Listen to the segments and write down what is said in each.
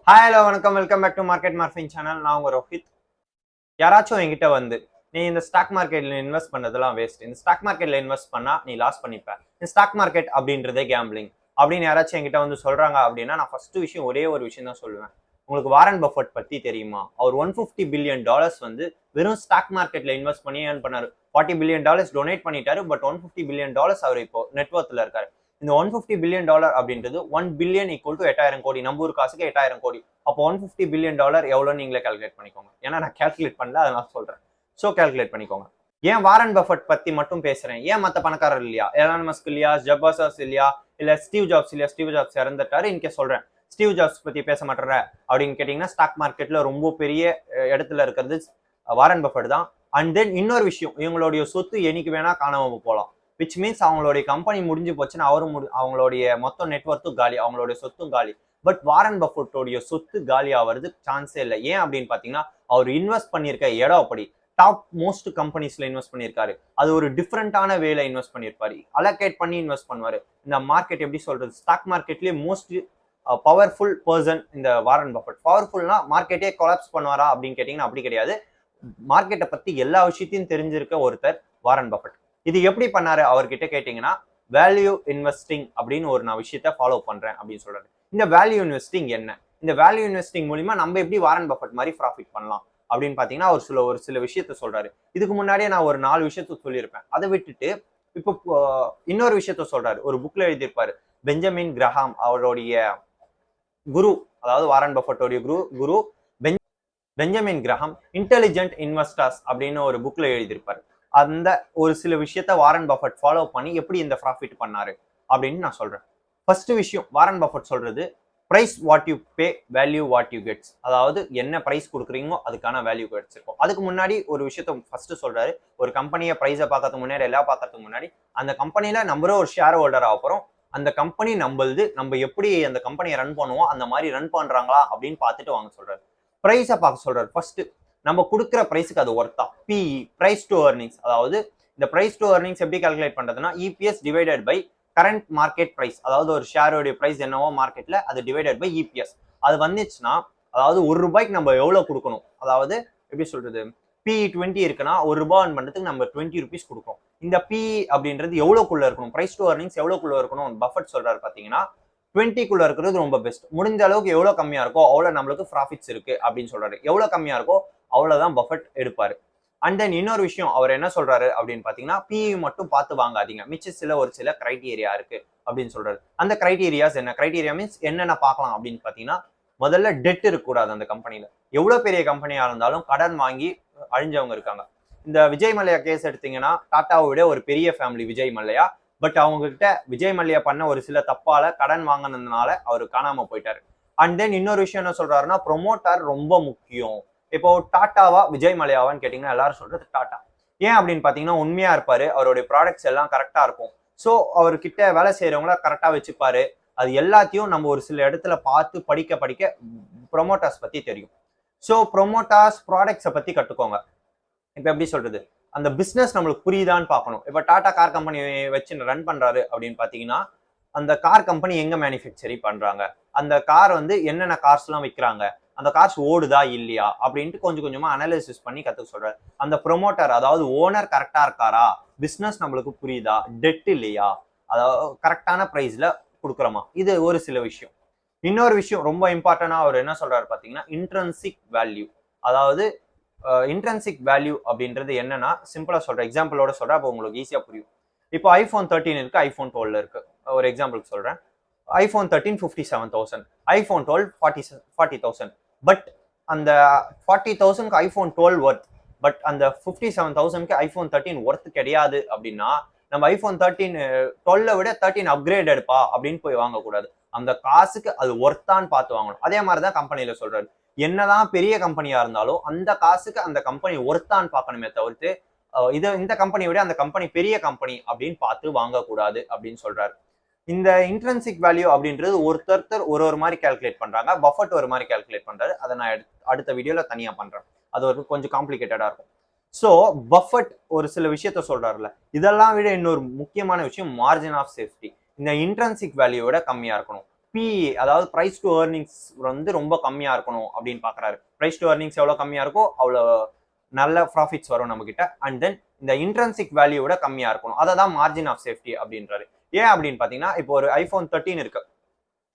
Hi hello வணக்கம், welcome back to market morphing channel. நான் உங்க ரோஹித். யாராச்சும் என்கிட்ட வந்து நீ இந்த ஸ்டாக் மார்க்கெட்ல இன்வெஸ்ட் பண்ணதெல்லாம் வேஸ்ட், இந்த ஸ்டாக் மார்க்கெட்ல இன்வெஸ்ட் பண்ணா நீ லாஸ் பண்ணிப்ப, இந்த ஸ்டாக் மார்க்கெட் அப்படின்றதே கேம்பிளிங் அப்படின்னு யாராச்சும் என்கிட்ட வந்து சொல்றாங்க அப்படின்னா நான் ஃபர்ஸ்ட் விஷயம் ஒரே ஒரு விஷயம் தான் சொல்லுவேன். உங்களுக்கு வாரன் பஃபட் பத்தி தெரியுமா? அவர் $150 பில்லியன் வந்து வெறும் ஸ்டாக் மார்க்கெட்ல இன்வெஸ்ட் பண்ணி ஏர்ன் பண்ணாரு. $40 பில்லியன் டொனேட் பண்ணிட்டாரு. பட் $150 பில்லியன் அவர் இப்போ நெட்வொர்க்ல இருக்காரு. இந்த $150 பில்லியன் அப்படின்றது 1 பில்லியன் ஈக்குவல் டு 8,000 கோடி. நம்ம ஊர் காசுக்கு 8,000 கோடி. அப்போ $150 பில்லியன் எவ்வளவு நீங்களே கால்குலேட் பண்ணிக்கோங்க. ஏன்னா நான் கால்குலேட் பண்ணல, அதை நான் சொல்றேன். ஸோ கால்குலேட் பண்ணிக்கோங்க. ஏன் வாரன் பஃபட் பத்தி மட்டும் பேசுறேன்? ஏன் மற்ற பணக்காரர் இல்லையா? எலான் மஸ்க் இல்லையா? ஜெப் பெசோஸ் இல்லையா? இல்ல ஸ்டீவ் ஜாப்ஸ் இல்லையா? ஸ்டீவ் ஜாப்ஸ் இறந்துட்டாரு. இன்கே சொல்றேன், ஸ்டீவ் ஜாப்ஸ் பத்தி பேச மாட்டேற அப்படின்னு கேட்டீங்கன்னா ஸ்டாக் மார்க்கெட்ல ரொம்ப பெரிய இடத்துல இருக்கிறது வாரன் பஃபட் தான். அண்ட் தென் இன்னொரு விஷயம், இவங்களுடைய சொத்து என்னைக்கு வேணா காணாம போகலாம். விச் மீன்ஸ் அவங்களுடைய கம்பெனி முடிஞ்சு போச்சுன்னா அவங்களுடைய மொத்த நெட்வொர்க்கும் காலி, அவங்களுடைய சொத்தும் காலி. பட் வாரன் பஃபட்டோடைய சொத்து காலி ஆகிறது சான்ஸே இல்லை. ஏன் அப்படின்னு பாத்தீங்கன்னா அவர் இன்வெஸ்ட் பண்ணியிருக்க இடம் அப்படி டாப் மோஸ்ட் கம்பெனிஸ்ல இன்வெஸ்ட் பண்ணியிருக்காரு. அது ஒரு டிஃப்ரெண்டான வேல இன்வெஸ்ட் பண்ணியிருப்பாரு. அலோகேட் பண்ணி இன்வெஸ்ட் பண்ணுவாரு. இந்த மார்க்கெட் எப்படி சொல்றது, ஸ்டாக் மார்க்கெட்லயே மோஸ்ட் பவர்ஃபுல் பர்சன் இந்த வாரன் பஃபட். பவர்ஃபுல்னா மார்க்கெட்டே கொலாப்ஸ் பண்ணுவாரா அப்படின்னு கேட்டீங்கன்னா அப்படி கிடையாது. மார்க்கெட்டை பத்தி எல்லா விஷயத்தையும் தெரிஞ்சிருக்க ஒருத்தர் வாரன் பஃபட். இது எப்படி பண்ணாரு அவர்கிட்ட கேட்டீங்கன்னா வேல்யூ இன்வெஸ்டிங் அப்படின்னு ஒரு நான் விஷயத்த ஃபாலோ பண்றேன் அப்படின்னு சொல்றாரு. இந்த வேல்யூ இன்வெஸ்டிங் என்ன? இந்த வேல்யூ இன்வெஸ்டிங் மூலியமா நம்ம எப்படி வாரன் பஃபட் மாதிரி ப்ராஃபிட் பண்ணலாம் அப்படின்னு பாத்தீங்கன்னா ஒரு சில விஷயத்த சொல்றாரு. இதுக்கு முன்னாடியே நான் ஒரு 4 விஷயத்த சொல்லியிருப்பேன். அதை விட்டுட்டு இப்போ இன்னொரு விஷயத்த சொல்றாரு. ஒரு புக்ல எழுதியிருப்பாரு. பெஞ்சமின் கிரஹாம் அவருடைய குரு, அதாவது வாரன் பஃபட்டோடைய குரு பெஞ்சமின் கிரஹாம் இன்டெலிஜென்ட் இன்வெஸ்டர்ஸ் அப்படின்னு ஒரு புக்ல எழுதியிருப்பாரு. அந்த ஒரு சில விஷயத்த வாரன் பஃபட் ஃபாலோ பண்ணி எப்படி இந்த ப்ராஃபிட் பண்ணாரு அப்படின்னு நான் சொல்றேன். ஃபர்ஸ்ட் விஷயம், வாரன் பஃபட் சொல்றது price what you pay, value what you gets. அதாவது என்ன பிரைஸ் கொடுக்குறீங்களோ அதுக்கான வேல்யூ கிடைச்சிருக்கும். அதுக்கு முன்னாடி ஒரு விஷயத்த ஃபர்ஸ்ட் சொல்றாரு. ஒரு கம்பெனியை பிரைஸை பார்க்கறதுக்கு முன்னாடி, எல்லாம் பார்க்கறதுக்கு முன்னாடி அந்த கம்பெனில நம்மளும் ஒரு ஷேர் ஹோல்டர் ஆகிறோம். அந்த கம்பெனி நம்மளுது, நம்ம எப்படி அந்த கம்பெனியை ரன் பண்ணுவோம் அந்த மாதிரி ரன் பண்றாங்களா அப்படின்னு பார்த்துட்டு வாங்க சொல்றாரு. பிரைஸை பார்க்க சொல்றாரு. ஃபர்ஸ்ட் நம்ம கொடுக்குற பிரைஸுக்கு அது ஒர்த்தா, பிஇ பிரைஸ் டு ஏர்னிங்ஸ். அதாவது இந்த பிரைஸ் டு ஏர்னிங்ஸ் எப்படி கால்குலேட் பண்றதுன்னா EPS divided by current market price. அதாவது ஒரு ஷேரோடைய பிரைஸ் என்னவோ மார்க்கெட்ல அது டிவைடட் பை இபிஎஸ். அது வந்துச்சுன்னா அதாவது ₹1 நம்ம எவ்வளவு கொடுக்கணும், அதாவது எப்படி சொல்றது, பிஇ 20 இருக்குன்னா ₹1 earn பண்றதுக்கு நம்ம ₹20 கொடுக்கணும். இந்த பிஇ அப்படின்றது எவ்வளவுக்குள்ள இருக்கணும், பிரைஸ் டு ஏர்னிங்ஸ் எவ்வளவுக்குள்ள இருக்கணும் பஃபட் சொல்றாரு பாத்தீங்கன்னா 20க்குள்ள இருக்கிறது ரொம்ப பெஸ்ட். முடிஞ்ச அளவுக்கு எவ்வளவு கம்மியா இருக்கோ அவ்வளவு நம்மளுக்கு ப்ராஃபிட்ஸ் இருக்கு அப்படின்னு சொல்றாரு. எவ்வளவு கம்மியா இருக்கோ அவ்வளவுதான் பஃபட் எடுப்பாரு. அண்ட் தென் இன்னொரு விஷயம் அவர் என்ன சொல்றாரு அப்படின்னு பாத்தீங்கன்னா பிஇ மட்டும் பார்த்து வாங்காதீங்க, மிச்ச ஒரு சில கிரைட்டீரியா இருக்கு அப்படின்னு சொல்றாரு. அந்த கிரைட்டீரியாஸ் என்ன? கிரைட்டீரியா மீன்ஸ் என்னென்ன பார்க்கலாம் அப்படின்னு பாத்தீங்கன்னா முதல்ல டெட் இருக்கக்கூடாது. அந்த கம்பெனில எவ்வளவு பெரிய கம்பெனியா இருந்தாலும் கடன் வாங்கி அழிஞ்சவங்க இருக்காங்க. இந்த விஜய் மல்லையா கேஸ் எடுத்தீங்கன்னா டாட்டாவை விட ஒரு பெரிய ஃபேமிலி விஜய் மல்லையா. பட் அவங்க கிட்ட விஜய் மல்லையா பண்ண ஒரு சில தப்பால கடன் வாங்கினதுனால அவரு காணாம போயிட்டாரு. அண்ட் தென் இன்னொரு விஷயம் என்ன சொல்றாருன்னா ப்ரொமோட்டர் ரொம்ப முக்கியம். இப்போ டாட்டாவா விஜய் மல்லையாவான்னு கேட்டீங்கன்னா எல்லாரும் சொல்றது டாட்டா. ஏன் அப்படின்னு பாத்தீங்கன்னா உண்மையா இருப்பாரு, அவருடைய ப்ராடக்ட்ஸ் எல்லாம் கரெக்டா இருக்கும். ஸோ அவர்கிட்ட வேலை செய்யறவங்கள கரெக்டா வச்சுப்பாரு. அது எல்லாத்தையும் நம்ம ஒரு சில இடத்துல பார்த்து படிக்க ப்ரொமோட்டர்ஸ் பத்தி தெரியும். ஸோ ப்ரொமோட்டர்ஸ் ப்ராடக்ட்ஸை பத்தி கட்டுக்கோங்க. இப்ப எப்படி சொல்றது, அந்த பிசினஸ் நம்மளுக்கு புரியுதான்னு பார்க்கணும். இப்ப டாடா கார் கம்பெனி வச்சு ரன் பண்றாரு அப்படின்னு பாத்தீங்கன்னா அந்த கார் கம்பெனி எங்க மேனுஃபேக்சரிங் பண்றாங்க, அந்த கார் என்னென்ன கார்ஸ் எல்லாம் விற்கிறாங்க, அந்த கார்ஸ் ஓடுதா இல்லையா அப்படின்ட்டு கொஞ்சம் கொஞ்சமா அனாலிசிஸ் பண்ணி கத்துக்க சொல்றாரு. அந்த ப்ரொமோட்டர் அதாவது ஓனர் கரெக்டா இருக்காரா, பிசினஸ் நம்மளுக்கு புரியுதா, டெட் இல்லையா, அதாவது கரெக்டான பிரைஸ்ல கொடுக்குறோமா, இது ஒரு சில விஷயம். இன்னொரு விஷயம் ரொம்ப இம்பார்ட்டன்டா அவர் என்ன சொல்றாரு பாத்தீங்கன்னா இன்ட்ரின்சிக் வேல்யூ. அதாவது இன்ட்ரின்சிக் வேல்யூ அப்படின்றது என்னன்னா சிம்பிளா சொல்றேன், எக்ஸாம்பிளோட சொல்றேன், அப்போ உங்களுக்கு ஈஸியா புரியும். இப்போ iPhone 13 இருக்கு, iPhone 12 இருக்கு. ஒரு எக்ஸாம்பிளுக்கு சொல்றேன். iPhone 13 57,000, iPhone 12 40,000. பட் அந்த 40,000க்கு iPhone 12 ஒர்த், பட் அந்த 57,000க்கு iPhone 13 ஒர்த் கிடையாது அப்படின்னா நம்ம iPhone 12 விட 13 அப்கிரேட் எடுப்பா அப்படின்னு போய் வாங்கக்கூடாது. அந்த காசுக்கு அது ஒர்த்தான்னு பார்த்து வாங்கணும். அதே மாதிரிதான் கம்பெனில சொல்றாரு. என்னதான் பெரிய கம்பெனியா இருந்தாலும் அந்த காசுக்கு அந்த கம்பெனி ஒர்த்தான்னு பார்க்கணுமே தவிர்த்து இந்த கம்பெனியை விட அந்த கம்பெனி பெரிய கம்பெனி அப்படின்னு பார்த்து வாங்கக்கூடாது அப்படின்னு சொல்றாரு. இந்த இன்ட்ரின்சிக் வேல்யூ அப்படின்றது ஒருத்தர் ஒரு மாதிரி கால்குலேட் பண்றாங்க. பஃபட் ஒரு மாதிரி கால்குலேட் பண்றாரு. அதை நான் அடுத்த வீடியோல தனியா பண்றேன். அது கொஞ்சம் காம்ப்ளிகேட்டடா இருக்கும். ஸோ பஃபட் ஒரு சில விஷயத்த சொல்றாருல, இதெல்லாம் விட இன்னொரு முக்கியமான விஷயம் மார்ஜின் ஆஃப் சேஃப்டி. இந்த இன்ட்ரின்சிக் வேல்யூவோட கம்மியா இருக்கணும். பிஇ அதாவது பிரைஸ் டு ஏர்னிங்ஸ் வந்து ரொம்ப கம்மியா இருக்கணும் அப்படின்னு பாக்குறாரு. பிரைஸ் டு ஏர்னிங்ஸ் எவ்வளவு கம்மியா இருக்கோ அவ்வளோ நல்ல ப்ராஃபிட்ஸ் வரும் நம்ம கிட்ட. அண்ட் தென் இந்த இன்ட்ரென்சிக் வேல்யூட கம்மியா இருக்கணும், அதை தான் மார்ஜின் ஆஃப் சேஃப்டி அப்படின்றாரு. ஏன் அப்படின்னு பாத்தீங்கன்னா, இப்போ ஒரு ஐபோன் 13 இருக்கு.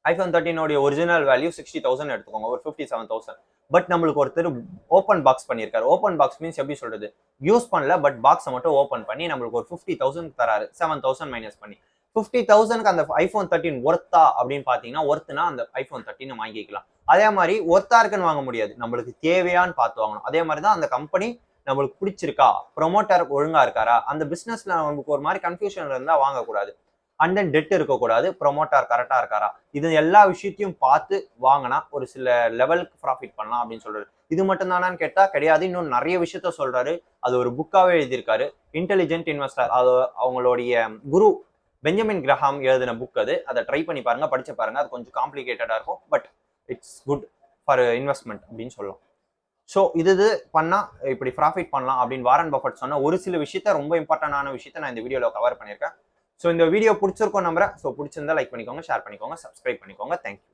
ஐபோன் 13 ஒரிஜினல் வேல்யூ 60,000 எடுத்துக்கோங்க, ஒரு 57,000. பட் நம்மளுக்கு ஒருத்தர் ஓப்பன் பாக்ஸ் பண்ணியிருக்காரு. ஓப்பன் பாக்ஸ் மீன்ஸ் எப்படி சொல்றது, யூஸ் பண்ணல பட் பாக்ஸை மட்டும் ஓப்பன் பண்ணி நம்மளுக்கு ஒரு 50,000 தராரு. 7,000 மைனஸ் பண்ணி 50,000க்கு அந்த ஐபோன் 13 ஒர்த்தா அப்படின்னு பாத்தீங்கன்னா, ஒர்த்துனா அந்த ஐபோன் 13 வாங்கிக்கலாம். அதே மாதிரி ஒர்த்தா இருக்குன்னு வாங்க முடியாது, நம்மளுக்கு தேவையான்னு பார்த்து வாங்கணும். அதே மாதிரி தான் அந்த கம்பெனி நம்மளுக்கு பிடிச்சிருக்கா, ப்ரொமோட்டர் ஒழுங்கா இருக்காரா, அந்த பிசினஸ்ல நமக்கு ஒரு மாதிரி கன்ஃபியூஷன் இருந்தா வாங்கக்கூடாது. அண்ட் தென் டெட் இருக்கக்கூடாது, ப்ரொமோட்டர் கரெக்டா இருக்காரா, இது எல்லா விஷயத்தையும் பார்த்து வாங்கினா ஒரு சில லெவலுக்கு ப்ராஃபிட் பண்ணலாம் அப்படின்னு சொல்றாரு. இது மட்டும் தானான்னு கேட்டா கிடையாது, இன்னும் நிறைய விஷயத்த சொல்றாரு. அது ஒரு புக்காவே எழுதியிருக்காரு, இன்டெலிஜென்ட் இன்வெஸ்டர். அது அவங்களுடைய குரு பெஞ்சமின் கிரஹாம் எழுதின புக். அதை ட்ரை பண்ணி பாருங்க, படிச்சு பாருங்க. அது கொஞ்சம் காம்ப்ளிகேட்டடா இருக்கும், but it's good for investment அப்படின்னு சொல்லலாம். ஸோ இது பண்ணா இப்படி ப்ராஃபிட் பண்ணலாம் அப்படின்னு வாரன் பஃபெட் சொன்ன ஒரு சில விஷயத்த, ரொம்ப இம்பார்ட்டன்டான விஷயத்த நான் இந்த வீடியோல கவர் பண்ணியிருக்கேன். ஸோ இந்த வீடியோ பிடிச்சிருக்கோம் நம்புறேன். ஸோ பிடிச்சிருந்தா லைக் பண்ணிக்கோங்க, ஷேர் பண்ணிக்கோங்க, சப்ஸ்கிரைப் பண்ணிக்கோங்க. தேங்க்யூ.